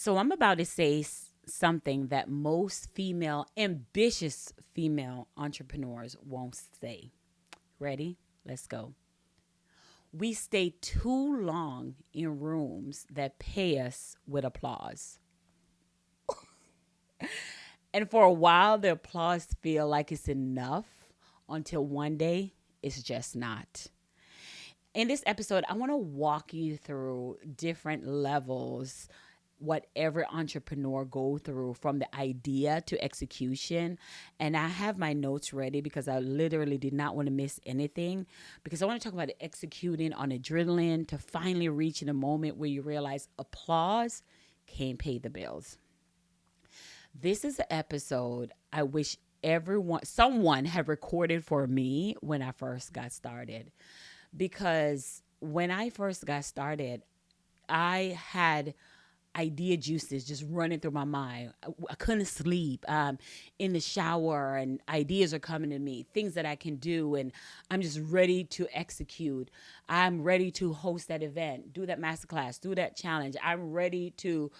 So I'm about to say something that most ambitious female entrepreneurs won't say. Ready? Let's go. We stay too long in rooms that pay us with applause. And for a while, the applause feel like it's enough until one day it's just not. In this episode, I want to walk you through different levels whatever entrepreneur go through from the idea to execution. And I have my notes ready because I literally did not want to miss anything, because I want to talk about executing on adrenaline to finally reaching a moment where you realize applause can't pay the bills. This is an episode I wish someone had recorded for me when I first got started, because when I first got started, I had idea juices just running through my mind. I couldn't sleep in the shower, and ideas are coming to me, things that I can do, and I'm just ready to execute. I'm ready to host that event, do that masterclass, do that challenge. I'm ready to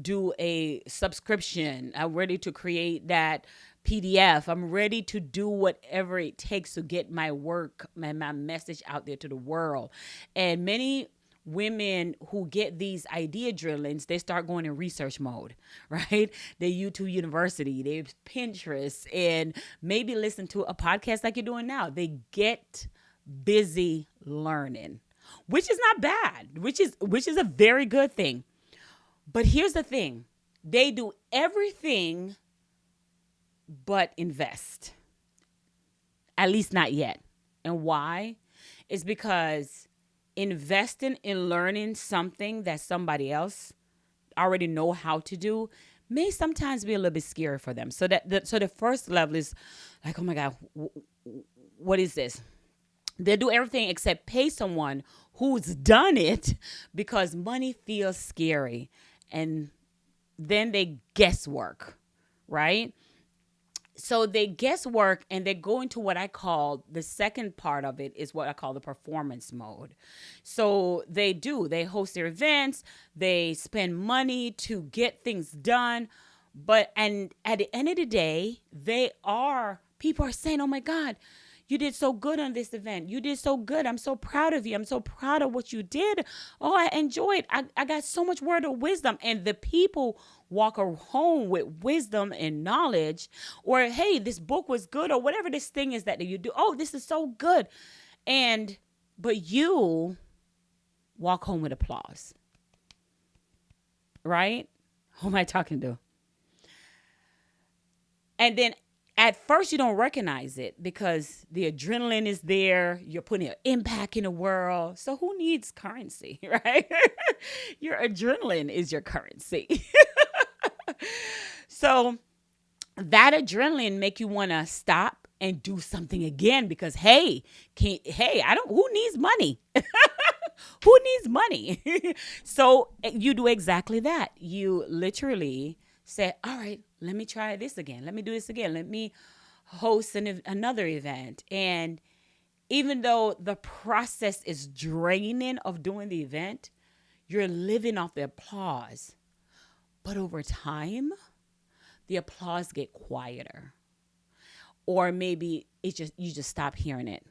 do a subscription. I'm ready to create that PDF. I'm ready to do whatever it takes to get my work and my message out there to the world. And many women who get these idea drillings, they start going in research mode, right? They YouTube University, they Pinterest, and maybe listen to a podcast like you're doing now. They get busy learning, which is not bad, which is a very good thing. But here's the thing. They do everything but invest. At least not yet. And why? It's because investing in learning something that somebody else already know how to do may sometimes be a little bit scary for them. So the first level is like, oh my God, what is this? They'll do everything except pay someone who's done it because money feels scary. And then they guesswork, right? So they guesswork and they go into what I call the second part of it is what I call the performance mode. So they host their events, they spend money to get things done. And at the end of the day, people are saying, oh my God, you did so good on this event. You did so good. I'm so proud of you. I'm so proud of what you did. Oh, I enjoyed. I got so much word of wisdom. And the people walk home with wisdom and knowledge, or, hey, this book was good, or whatever this thing is that you do. Oh, this is so good. But you walk home with applause, right? Who am I talking to? And then at first you don't recognize it because the adrenaline is there. You're putting an impact in the world. So who needs currency, right? Your adrenaline is your currency. So that adrenaline make you want to stop and do something again because, who needs money? Who needs money? So you do exactly that. You literally say, all right, let me try this again. Let me do this again. Let me host another event. And even though the process is draining of doing the event, you're living off the applause. But over time, the applause get quieter. Or maybe you just stop hearing it.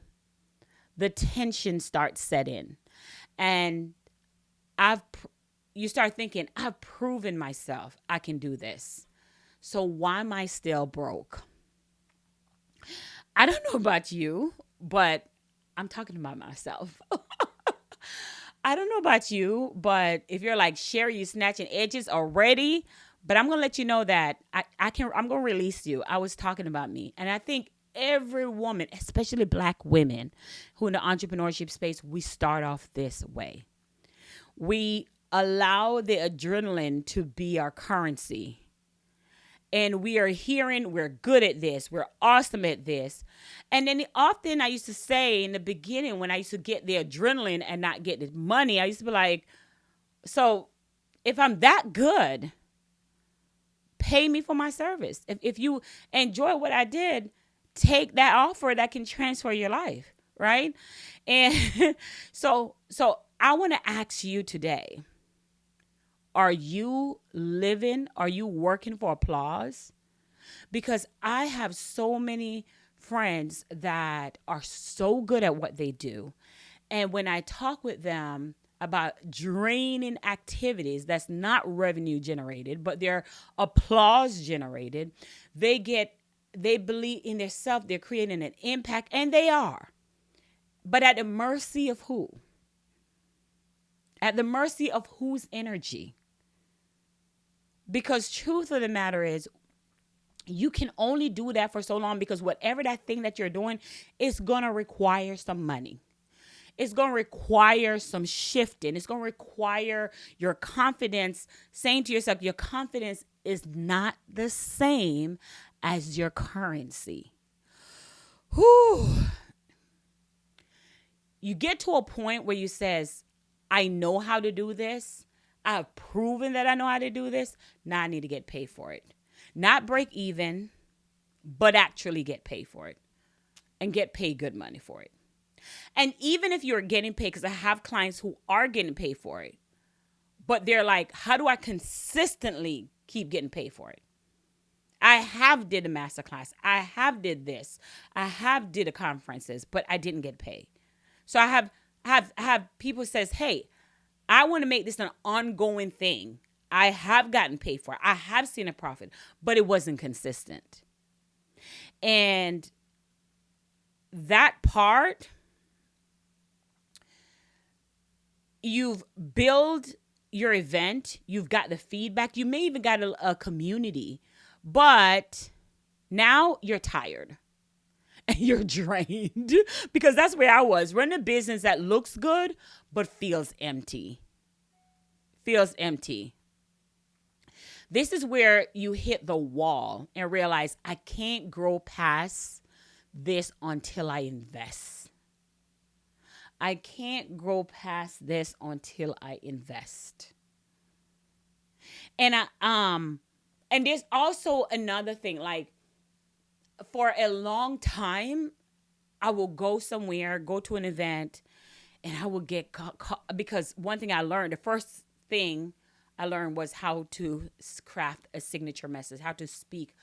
The tension starts setting. And you start thinking, I've proven myself I can do this. So why am I still broke? I don't know about you, but I'm talking about myself. I don't know about you, but if you're like Sherry, you snatching edges already, but I'm gonna let you know that I'm gonna release you. I was talking about me. And I think every woman, especially Black women who in the entrepreneurship space, we start off this way. We allow the adrenaline to be our currency. And we are hearing we're good at this, we're awesome at this. And then often I used to say in the beginning when I used to get the adrenaline and not get the money, I used to be like, so if I'm that good, pay me for my service. If you enjoy what I did, take that offer that can transfer your life, right? And so I want to ask you today, Are you living? Are you working for applause? Because I have so many friends that are so good at what they do. And when I talk with them about draining activities that's not revenue generated, but they're applause generated, they believe in themselves, they're creating an impact, and they are. But at the mercy of who? At the mercy of whose energy? Because truth of the matter is, you can only do that for so long, because whatever that thing that you're doing is going to require some money. It's going to require some shifting. It's going to require your confidence, saying to yourself, your confidence is not the same as your currency. Whew. You get to a point where you says, I know how to do this. I've proven that I know how to do this. Now I need to get paid for it. Not break even, but actually get paid for it and get paid good money for it. And even if you're getting paid, because I have clients who are getting paid for it, but they're like, how do I consistently keep getting paid for it? I have did a masterclass. I have did this. I have did a conferences, but I didn't get paid. So I have people says, hey, I want to make this an ongoing thing. I have gotten paid for it. I have seen a profit, but it wasn't consistent. And that part, you've built your event, you've got the feedback, you may even got a community, but now you're tired and you're drained, because that's where I was, running a business that looks good but feels empty. This is where you hit the wall and realize, I can't grow past this until I invest. I can't grow past this until I invest. And and there's also another thing, like, for a long time, I will go somewhere, go to an event, and I will get caught, because one thing I learned, the first thing I learned was how to craft a signature message, how to speak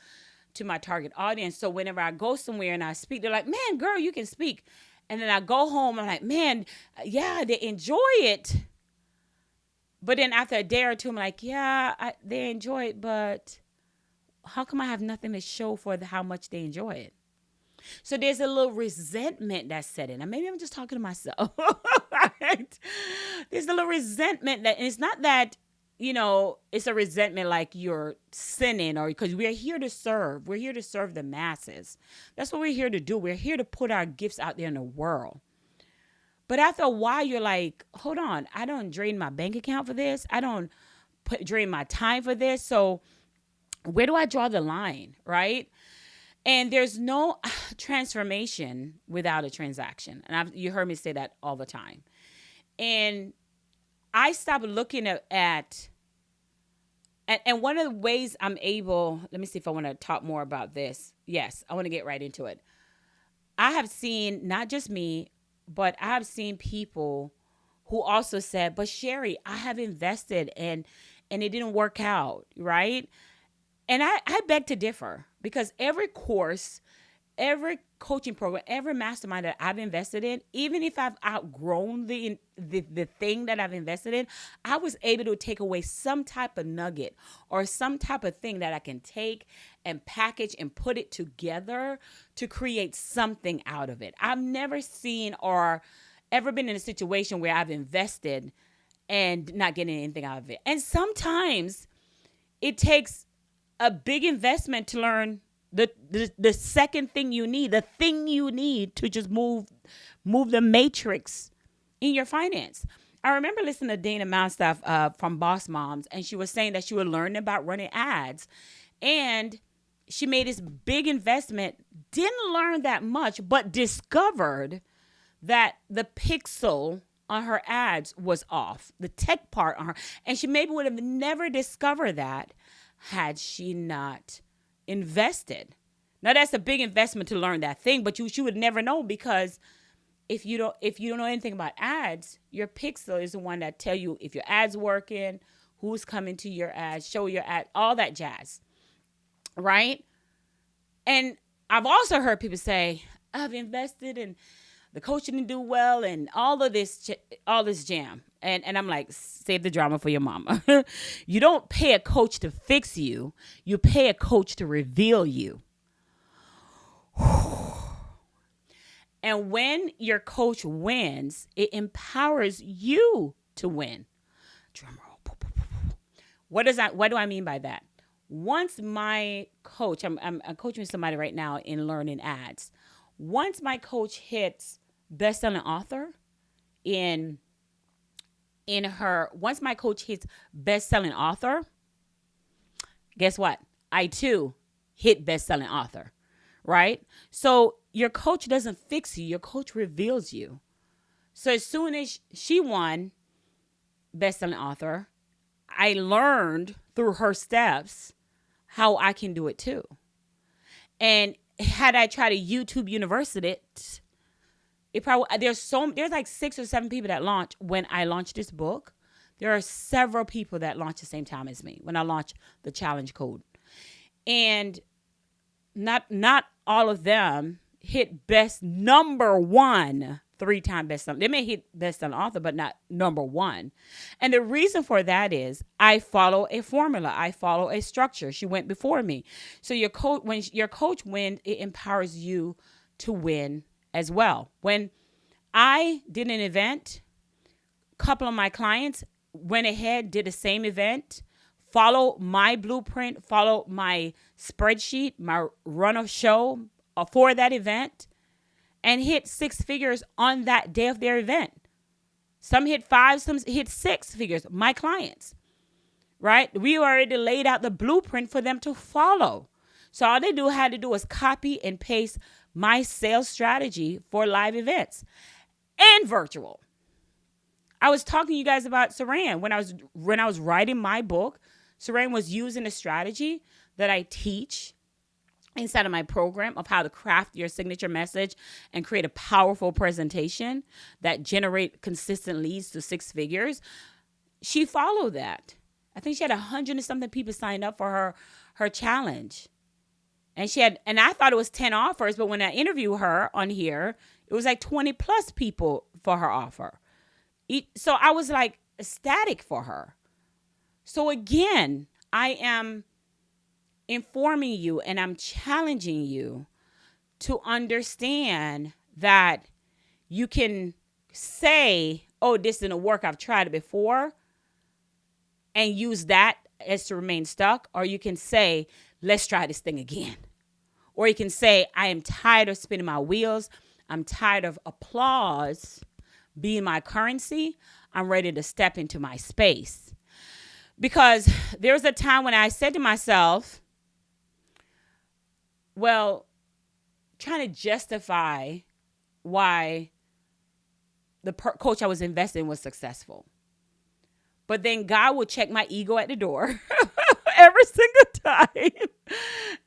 to my target audience. So whenever I go somewhere and I speak, they're like, man, girl, you can speak. And then I go home, I'm like, man, yeah, they enjoy it. But then after a day or two, I'm like, yeah, they enjoy it, but how come I have nothing to show for how much they enjoy it? So there's a little resentment that's set in. And maybe I'm just talking to myself. Right? There's a little resentment that, and it's not that, it's a resentment like you're sinning, or because we're here to serve. We're here to serve the masses. That's what we're here to do. We're here to put our gifts out there in the world. But after a while, you're like, hold on, I don't drain my bank account for this. I don't drain my time for this. So where do I draw the line, right? And there's no transformation without a transaction. And you heard me say that all the time. And I stopped looking at and one of the ways I'm able, let me see if I want to talk more about this. Yes, I want to get right into it. I have seen, not just me, but I have seen people who also said, but Sherry, I have invested and it didn't work out, right? And I beg to differ, because every course, every coaching program, every mastermind that I've invested in, even if I've outgrown the thing that I've invested in, I was able to take away some type of nugget or some type of thing that I can take and package and put it together to create something out of it. I've never seen or ever been in a situation where I've invested and not getting anything out of it. And sometimes it takes a big investment to learn the second thing you need, the thing you need to just move the matrix in your finance. I remember listening to Dana Malstaff from Boss Moms, and she was saying that she was learning about running ads, and she made this big investment, didn't learn that much, but discovered that the pixel on her ads was off, the tech part on her, and she maybe would have never discovered that had she not invested. Now that's a big investment to learn that thing, but she would never know, because if you don't know anything about ads, your pixel is the one that tell you if your ads working, who's coming to your ads, show your ad, all that jazz, right? And I've also heard people say, I've invested and the coach didn't do well and all this jam. And I'm like, save the drama for your mama. You don't pay a coach to fix you. You pay a coach to reveal you. And when your coach wins, it empowers you to win. Drum roll. What do I mean by that? Once my coach, I'm coaching somebody right now in learning ads. Once my coach hits best-selling author once my coach hits best-selling author, guess what? I too hit best-selling author, right? So your coach doesn't fix you. Your coach reveals you. So as soon as she won best-selling author, I learned through her steps how I can do it too. And had I tried a YouTube University, there's like 6 or 7 people that launch when I launched this book. There are several people that launched the same time as me when I launched the challenge code. And not all of them hit best number one 3-time bestseller. They may hit best-selling author, but not number one. And the reason for that is I follow a formula. I follow a structure. She went before me. So when your coach wins, it empowers you to win as well. When I did an event, a couple of my clients went ahead, did the same event, follow my blueprint, follow my spreadsheet, my run of show for that event, and hit 6 figures on that day of their event. Some hit 5, some hit 6 figures. My clients, right? We already laid out the blueprint for them to follow. So all they had to do was copy and paste my sales strategy for live events and virtual. I was talking to you guys about Saran when I was writing my book. Saran was using a strategy that I teach inside of my program of how to craft your signature message and create a powerful presentation that generate consistent leads to 6 figures. She followed that. I think she had 100 and something people signed up for her challenge. And I thought it was 10 offers, but when I interviewed her on here, it was like 20 plus people for her offer. So I was like ecstatic for her. So again, I am informing you and I'm challenging you to understand that you can say, oh, this didn't work, I've tried it before, and use that as to remain stuck. Or you can say, let's try this thing again. Or you can say, I am tired of spinning my wheels. I'm tired of applause being my currency. I'm ready to step into my space. Because there was a time when I said to myself, well, trying to justify why the coach I was investing in was successful. But then God would check my ego at the door every single time.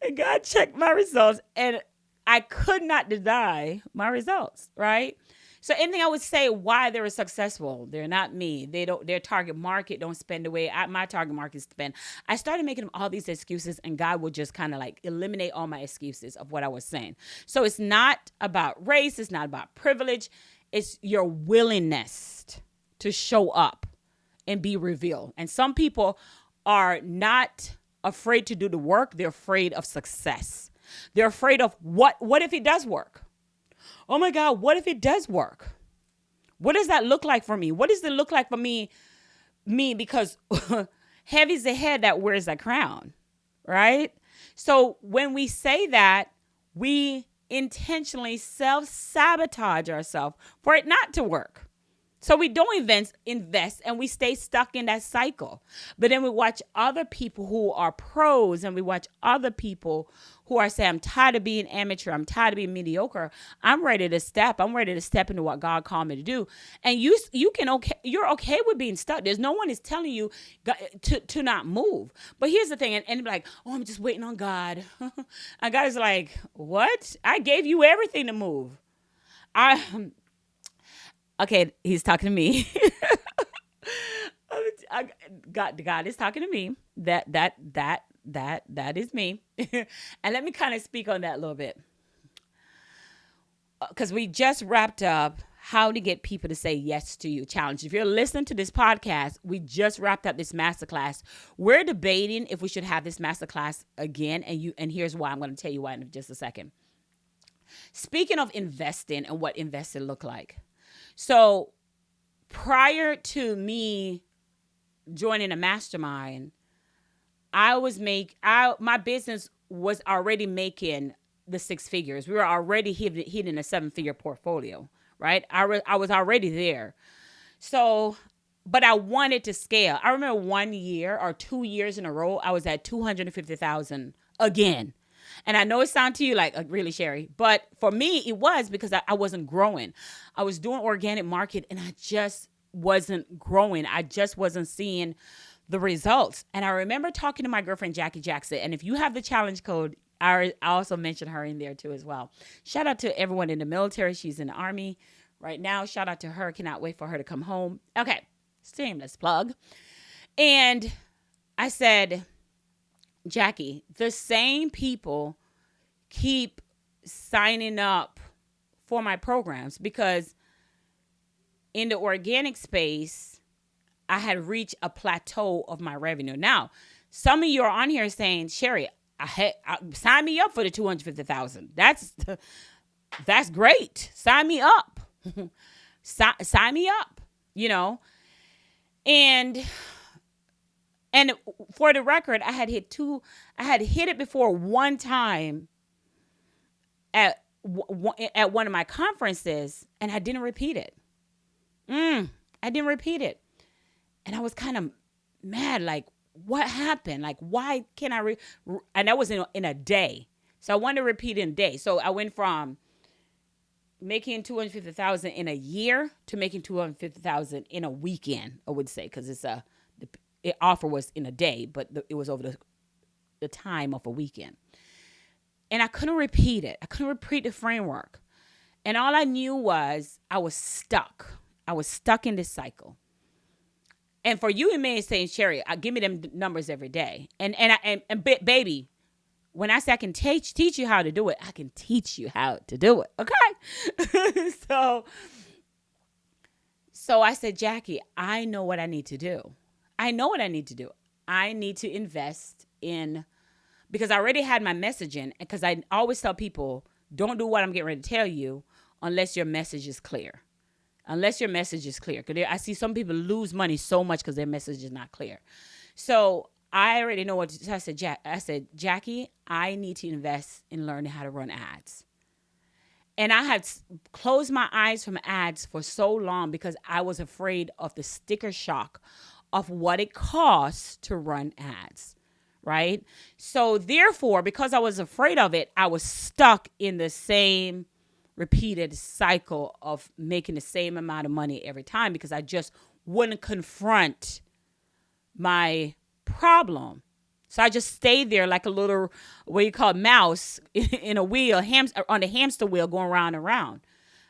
And God checked my results. And I could not deny my results, right? So anything I would say why they were successful, they're not me. Their target market don't spend the way my target market spend. I started making them all these excuses, and God would just kind of like eliminate all my excuses of what I was saying. So it's not about race. It's not about privilege. It's your willingness to show up and be revealed. And some people are not afraid to do the work. They're afraid of success. They're afraid of what if it does work? Oh my God, what if it does work? What does that look like for me? What does it look like for me? Because heavy's the head that wears that crown, right? So when we say that, we intentionally self-sabotage ourselves for it not to work. So we don't invest and we stay stuck in that cycle. But then we watch other people who are pros and we watch other people who are saying, I'm tired of being amateur. I'm tired of being mediocre. I'm ready to step into what God called me to do. And you're okay with being stuck. There's no one is telling you to not move. But here's the thing. And be like, oh, I'm just waiting on God. And God is like, what? I gave you everything to move. Okay, he's talking to me. God is talking to me. That is me. And let me kind of speak on that a little bit, because we just wrapped up how to get people to say yes to you challenge. If you're listening to this podcast, we just wrapped up this masterclass. We're debating if we should have this masterclass again, and here's why. I'm going to tell you why in just a second. Speaking of investing and what investing look like. So prior to me joining a mastermind, my business was already making the six figures. We were already hitting a 7-figure portfolio, right? I was already there. So, but I wanted to scale. I remember 1 year or 2 years in a row, I was at 250,000 again. And I know it sounds to you like really, Sherry, but for me, it was because I wasn't growing. I was doing organic market and I just wasn't growing. I just wasn't seeing the results. And I remember talking to my girlfriend, Jackie Jackson. And if you have the challenge code, I also mentioned her in there too as well. Shout out to everyone in the military. She's in the Army right now. Shout out to her. Cannot wait for her to come home. Okay. Shameless plug. And I said, Jackie, the same people keep signing up for my programs because in the organic space, I had reached a plateau of my revenue. Now, some of you are on here saying, Sherry, sign me up for the 250,000. That's great. Sign me up. Sign me up, And for the record, I had hit it before one time at one of my conferences, and I didn't repeat it. I didn't repeat it. And I was kind of mad, like, what happened? Like, why can't I and that was in a day. So I wanted to repeat in a day. So I went from making 250,000 in a year to making 250,000 in a weekend, I would say, because the offer was in a day, but it was over the time of a weekend. And I couldn't repeat it. I couldn't repeat the framework. And all I knew was I was stuck. I was stuck in this cycle. And for you and me saying, Sherry, give me them numbers every day. And baby, when I say I can teach you how to do it, I can teach you how to do it. Okay. So I said, Jackie, I know what I need to do. I need to invest in, because I already had my messaging, because I always tell people, don't do what I'm getting ready to tell you unless your message is clear. Because I see some people lose money so much because their message is not clear. So I already know what to do. I said, Jackie, I need to invest in learning how to run ads. And I had closed my eyes from ads for so long because I was afraid of the sticker shock of what it costs to run ads, right? So therefore, because I was afraid of it, I was stuck in the same repeated cycle of making the same amount of money every time because I just wouldn't confront my problem. So I just stayed there like a little, what you call mouse in a wheel, on the hamster wheel going round and round.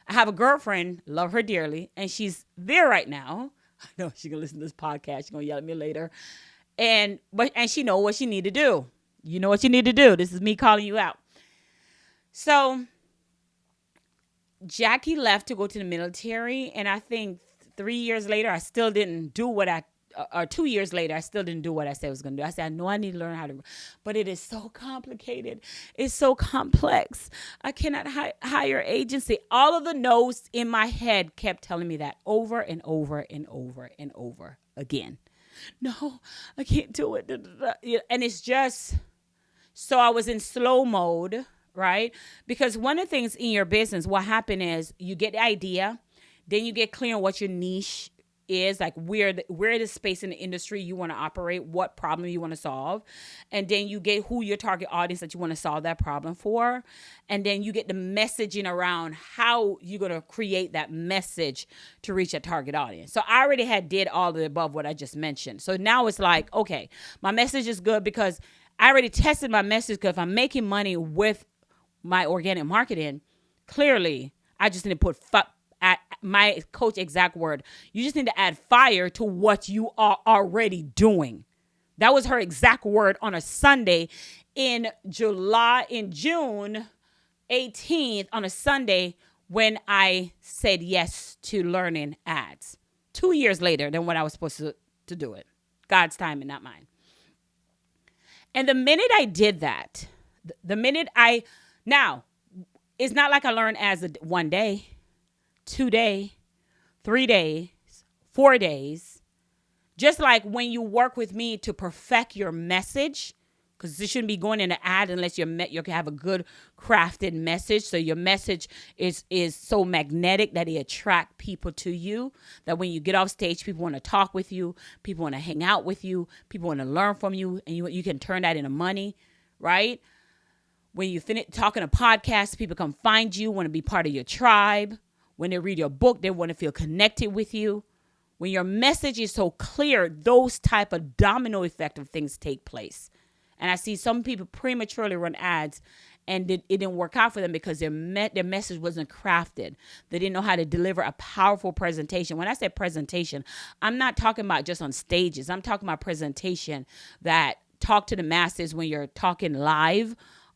I have a girlfriend, love her dearly, and she's there right now. I know she's going to listen to this podcast. She's going to yell at me later. And she know what she need to do. You know what you need to do. This is me calling you out. So Jackie left to go to the military, and I think 3 years later, I still didn't do or 2 years later, I still didn't do what I said I was going to do. I said, I know I need to learn how to, but it is so complicated. It's so complex. I cannot hire agency. All of the no's in my head kept telling me that over and over and over and over again. No, I can't do it. And it's just, so I was in slow mode, right? Because one of the things in your business, what happened is you get the idea, then you get clear on what your niche is, like where the space in the industry you want to operate, what problem you want to solve. And then you get who your target audience that you want to solve that problem for. And then you get the messaging around how you're going to create that message to reach a target audience. So I already did all of the above what I just mentioned. So now it's like, okay, my message is good because I already tested my message, because if I'm making money with my organic marketing, clearly I just need to put my coach exact word. You just need to add fire to what you are already doing. That was her exact word on a Sunday in June 18th, on a Sunday, when I said yes to learning ads. 2 years later than when I was supposed to do it. God's timing, not mine. And the minute I did that, now, it's not like I learned as 1 day, 2 day, 3 days, 4 days. Just like when you work with me to perfect your message, because this shouldn't be going in an ad unless you have a good crafted message. So your message is so magnetic that it attract people to you, that when you get off stage, people want to talk with you, people want to hang out with you, people want to learn from you, and you can turn that into money, right? When you finish talking a podcast, people come find you, want to be part of your tribe. When they read your book, they want to feel connected with you. When your message is so clear, those type of domino effect of things take place. And I see some people prematurely run ads and it didn't work out for them because their message wasn't crafted. They didn't know how to deliver a powerful presentation. When I say presentation, I'm not talking about just on stages. I'm talking about presentation that talk to the masses when you're talking live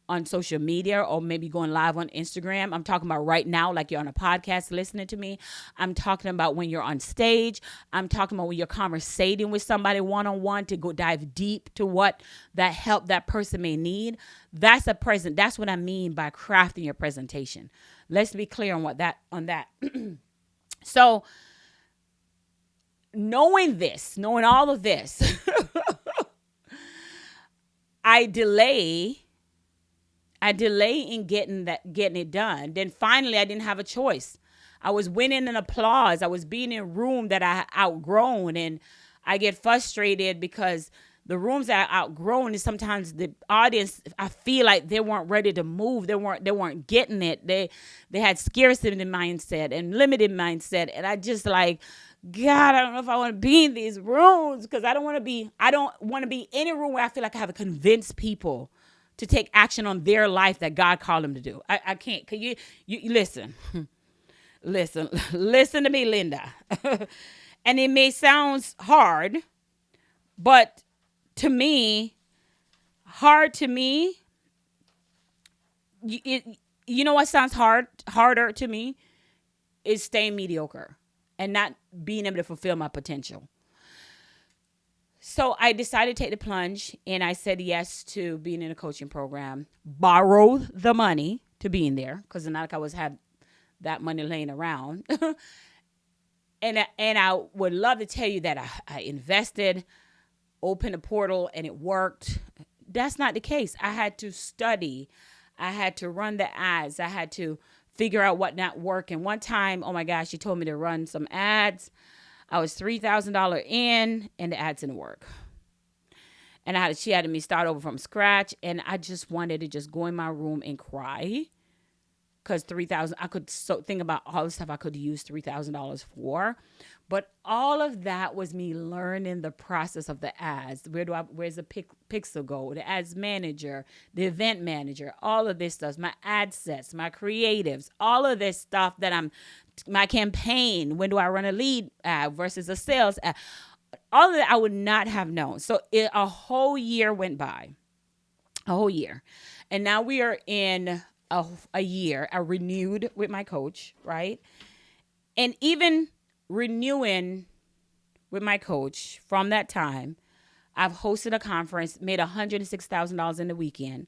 on social media or maybe going live on Instagram. I'm talking about right now, like you're on a podcast listening to me. I'm talking about when you're on stage. I'm talking about when you're conversating with somebody one-on-one to go dive deep to what that help that person may need. That's what I mean by crafting your presentation. Let's be clear on that. So knowing all of this, I delay in getting it done. Then finally, I didn't have a choice. I was winning an applause. I was being in a room that I outgrown, and I get frustrated because the rooms that I outgrown is sometimes the audience, I feel like they weren't ready to move. They weren't getting it. They had scarcity mindset and limited mindset, and I just like, God, I don't know if I want to be in these rooms because I don't want to be in a room where I feel like I have to convince people to take action on their life that God called them to do. I can't. Can you listen? Listen to me, Linda. And it may sound hard, but hard to me, you know what sounds harder to me is staying mediocre and not being able to fulfill my potential. So I decided to take the plunge, and I said yes to being in a coaching program, borrowed the money to being there, because not like I had that money laying around. and I would love to tell you that I invested, opened a portal, and it worked. That's not the case. I had to study. I had to run the ads. I had to figure out what not working. One time, oh my gosh, she told me to run some ads. I was $3,000 in, and the ads didn't work. And she had me start over from scratch, and I just wanted to just go in my room and cry, because $3,000, I could think about all the stuff I could use $3,000 for. But all of that was me learning the process of the ads. Where's the pixel go? The ads manager, the event manager, all of this stuff, my ad sets, my creatives, all of this stuff my campaign. When do I run a lead ad versus a sales ad? All of that I would not have known. So a whole year went by, a whole year. And now we are in a year. I renewed with my coach, right? And even renewing with my coach from that time, I've hosted a conference, made $106,000 in the weekend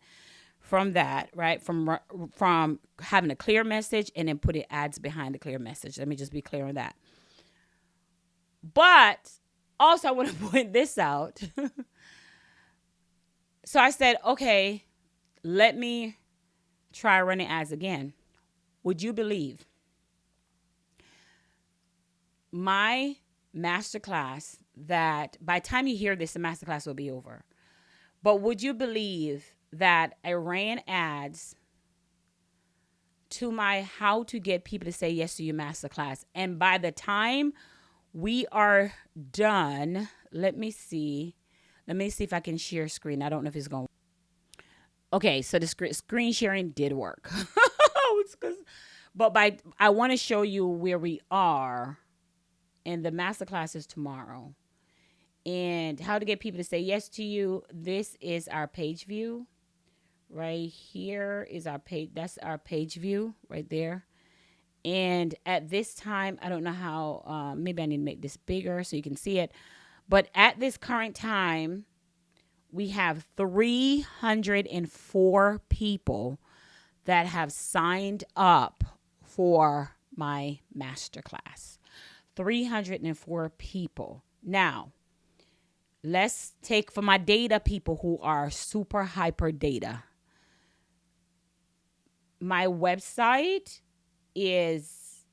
from that, right? From having a clear message and then putting ads behind the clear message. Let me just be clear on that. But also I want to point this out. So I said, okay, let me try running ads again. Would you believe my masterclass, that by the time you hear this, the masterclass will be over. But would you believe that I ran ads to my how to get people to say yes to your masterclass? And by the time we are done, let me see if I can share screen. I don't know if it's going to. Okay, so the screen sharing did work. But I want to show you where we are, and the masterclass is tomorrow. And how to get people to say yes to you. This is our page view. Right here is our page. That's our page view right there. And at this time, I don't know how, maybe I need to make this bigger so you can see it. But at this current time, we have 304 people that have signed up for my masterclass. 304 people. Now, let's take for my data people who are super hyper data. My website is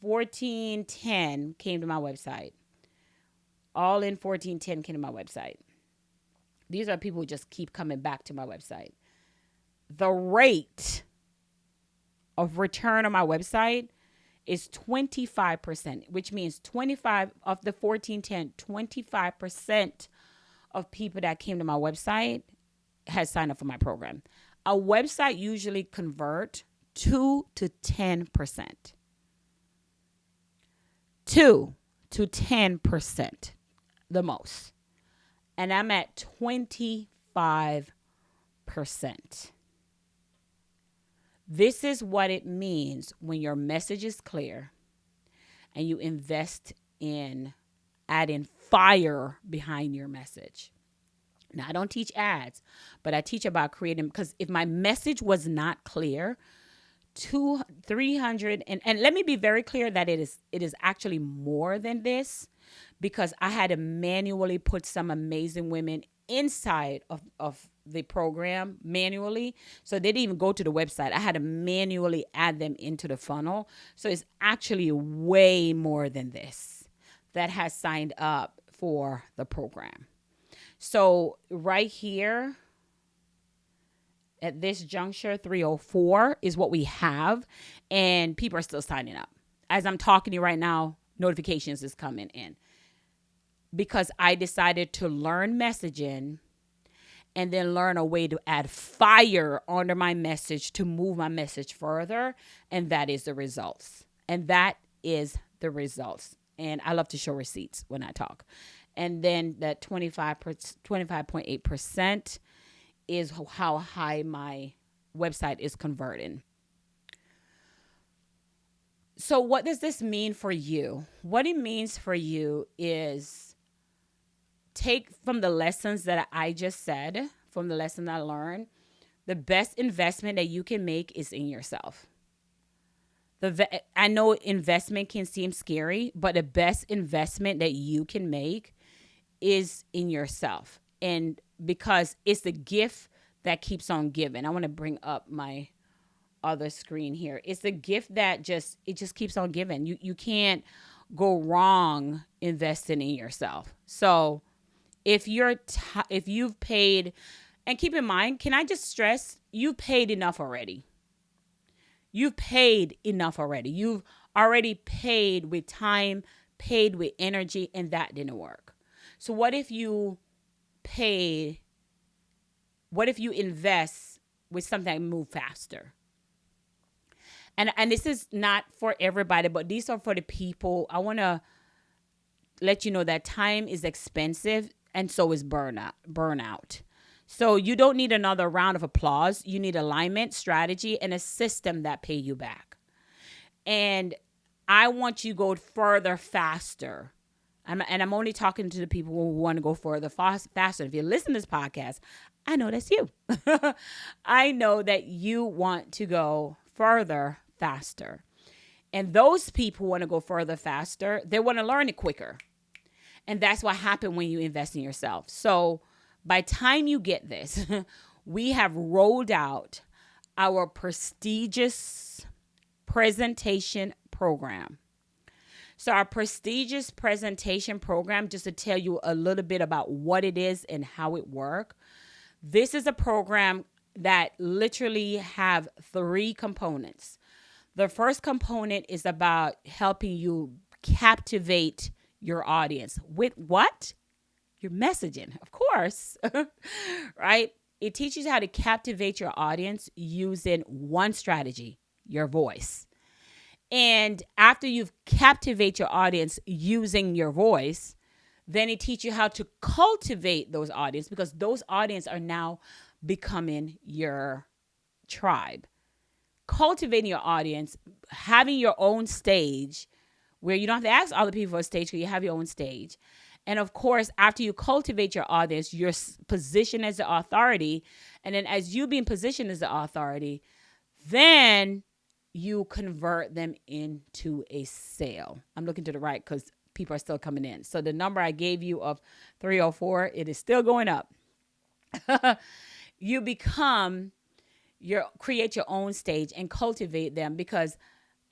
1410 came to my website. All in 1410 came to my website. These are people who just keep coming back to my website. The rate of return on my website is 25%, which means 25 of the 1410, 25% of people that came to my website has signed up for my program. A website usually convert 2 to 10%. 2 to 10%, the most. And I'm at 25%. This is what it means when your message is clear and you invest in adding fire behind your message. Now, I don't teach ads, but I teach about creating, because if my message was not clear, 300, and let me be very clear that it is actually more than this, because I had to manually put some amazing women inside of the program manually. So they didn't even go to the website. I had to manually add them into the funnel. So it's actually way more than this that has signed up for the program. So right here at this juncture, 304 is what we have, and people are still signing up. As I'm talking to you right now, notifications is coming in because I decided to learn messaging and then learn a way to add fire under my message to move my message further, and that is the results. And that is the results. And I love to show receipts when I talk. And then that 25.8% is how high my website is converting. So what does this mean for you? What it means for you is take from the lessons that I just said, from the lesson I learned, the best investment that you can make is in yourself. I know investment can seem scary, but the best investment that you can make is in yourself. And because it's the gift that keeps on giving. I want to bring up my other screen here. It's the gift that just keeps on giving. You can't go wrong investing in yourself. So if you've paid, and keep in mind, can I just stress, you've paid enough already. You've paid enough already. You've already paid with time, paid with energy, and that didn't work. So what if you invest with something that move faster? And this is not for everybody, but these are for the people. I want to let you know that time is expensive, and so is burnout. So you don't need another round of applause. You need alignment, strategy, and a system that pay you back. And I want you to go further faster. I'm only talking to the people who want to go further faster. If you listen to this podcast, I know that's you. I know that you want to go further faster. And those people want to go further faster. They want to learn it quicker. And that's what happens when you invest in yourself. So by time you get this, we have rolled out our prestigious presentation program. So our prestigious presentation program, just to tell you a little bit about what it is and how it works. This is a program that literally have 3 components. The first component is about helping you captivate your audience with what? Your messaging, of course, right? It teaches you how to captivate your audience using one strategy, your voice. And after you've captivate your audience using your voice, then it teaches you how to cultivate those audience, because those audience are now becoming your tribe. Cultivating your audience, having your own stage where you don't have to ask other people for a stage because you have your own stage. And of course, after you cultivate your audience, you're positioned as the authority. And then as you being positioned as the authority, then you convert them into a sale. I'm looking to the right because people are still coming in. So the number I gave you of 304, it is still going up. You create your own stage and cultivate them, because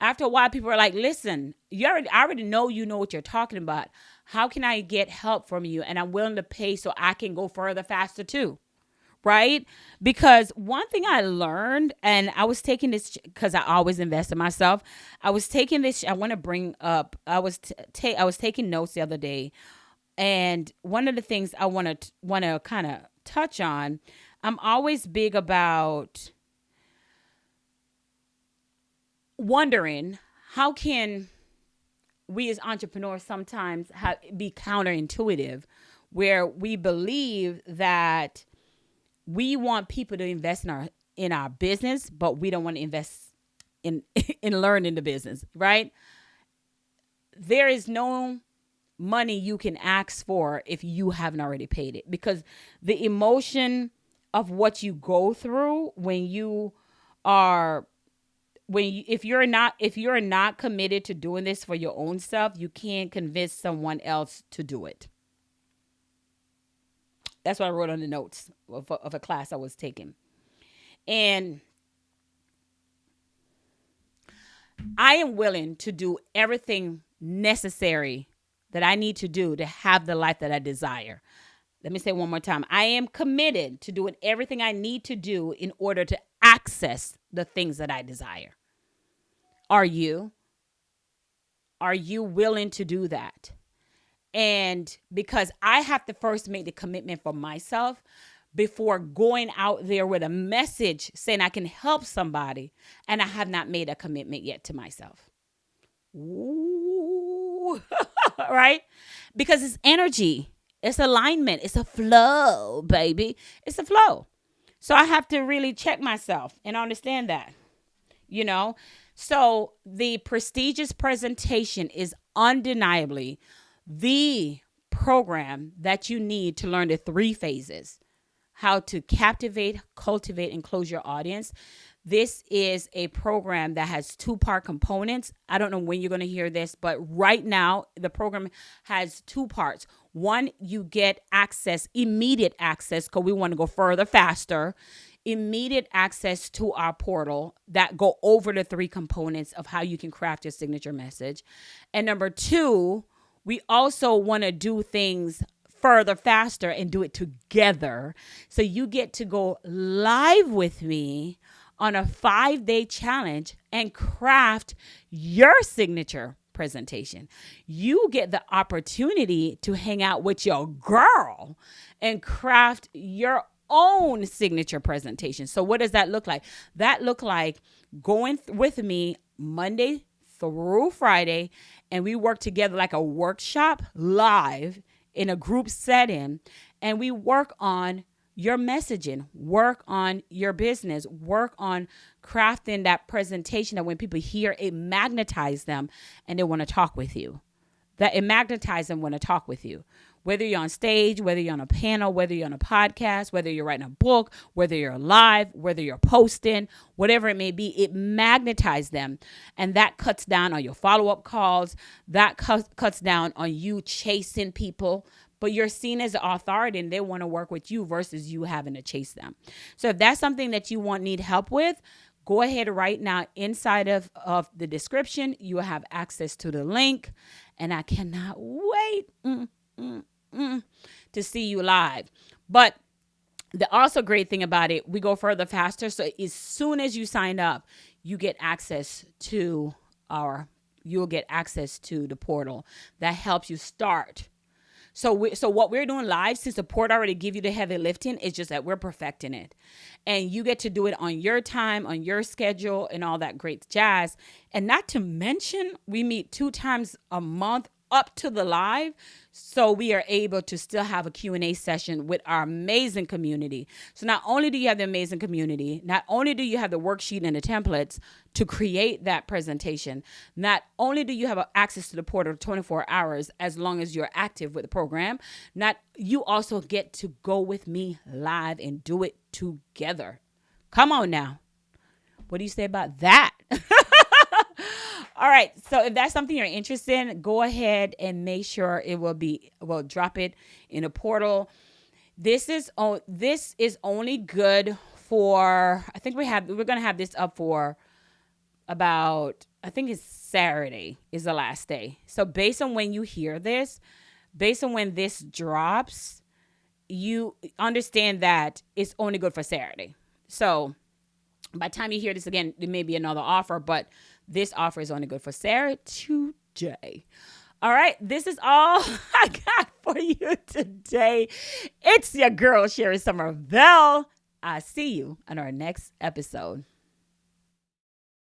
after a while people are like, listen, I already know you know what you're talking about. How can I get help from you? And I'm willing to pay so I can go further faster too. Right? Because one thing I learned, and I was taking this because I always invest in myself. I was taking this. I want to bring up. I was taking notes the other day, and one of the things I want to kind of touch on. I'm always big about wondering how can we as entrepreneurs sometimes be counterintuitive, where we believe that we want people to invest in our business, but we don't want to invest in in learning the business, right? There is no money you can ask for if you haven't already paid it, because the emotion of what you go through when you are if you're not committed to doing this for your own self, you can't convince someone else to do it. That's what I wrote on the notes of a class I was taking. And I am willing to do everything necessary that I need to do to have the life that I desire. Let me say it one more time. I am committed to doing everything I need to do in order to access the things that I desire. Are you? Are you willing to do that? And because I have to first make the commitment for myself before going out there with a message saying I can help somebody, and I have not made a commitment yet to myself. Ooh. Right? Because it's energy, it's alignment, it's a flow, baby. It's a flow. So I have to really check myself and understand that, you know? So the prestigious presentation is undeniably the program that you need to learn the 3 phases: how to captivate, cultivate, and close your audience. This is a program that has 2-part components. I don't know when you're going to hear this, but right now the program has 2 parts. One, you get immediate access, because we want to go further, faster, immediate access to our portal that go over the 3 components of how you can craft your signature message. And number 2, we also want to do things further, faster, and do it together. So you get to go live with me on a 5-day challenge and craft your signature presentation. You get the opportunity to hang out with your girl and craft your own signature presentation. So what does that look like? That look like going with me Monday through Friday, and we work together like a workshop live in a group setting, and we work on your messaging, work on your business, work on crafting that presentation that when people hear it, magnetize them and they want to talk with you. That it magnetizes them want to talk with you. Whether you're on stage, whether you're on a panel, whether you're on a podcast, whether you're writing a book, whether you're live, whether you're posting, whatever it may be, it magnetizes them. And that cuts down on your follow-up calls. That cuts down on you chasing people. But you're seen as an authority and they want to work with you versus you having to chase them. So if that's something that you need help with, go ahead right now. Inside of the description, you will have access to the link. And I cannot wait to see you live. But the also great thing about it, we go further, faster. So as soon as you sign up, you'll get access to the portal that helps you start So what we're doing live, since the port already give you the heavy lifting, is just that we're perfecting it. And you get to do it on your time, on your schedule, and all that great jazz. And not to mention, we meet 2 times a month up to the live, so we are able to still have a Q&A session with our amazing community. So not only do you have the amazing community, not only do you have the worksheet and the templates to create that presentation, not only do you have access to the portal 24 hours as long as you're active with the program, you also get to go with me live and do it together. Come on now. What do you say about that? All right. So if that's something you're interested in, go ahead and make sure we'll drop it in a portal. This is only good for, I think we're going to have this up for about, I think it's Saturday is the last day. So based on when you hear this, based on when this drops, you understand that it's only good for Saturday. So by the time you hear this again, there may be another offer, but this offer is only good for Sarah today. All right, this is all I got for you today. It's your girl, Sherry Somerville. I'll see you on our next episode.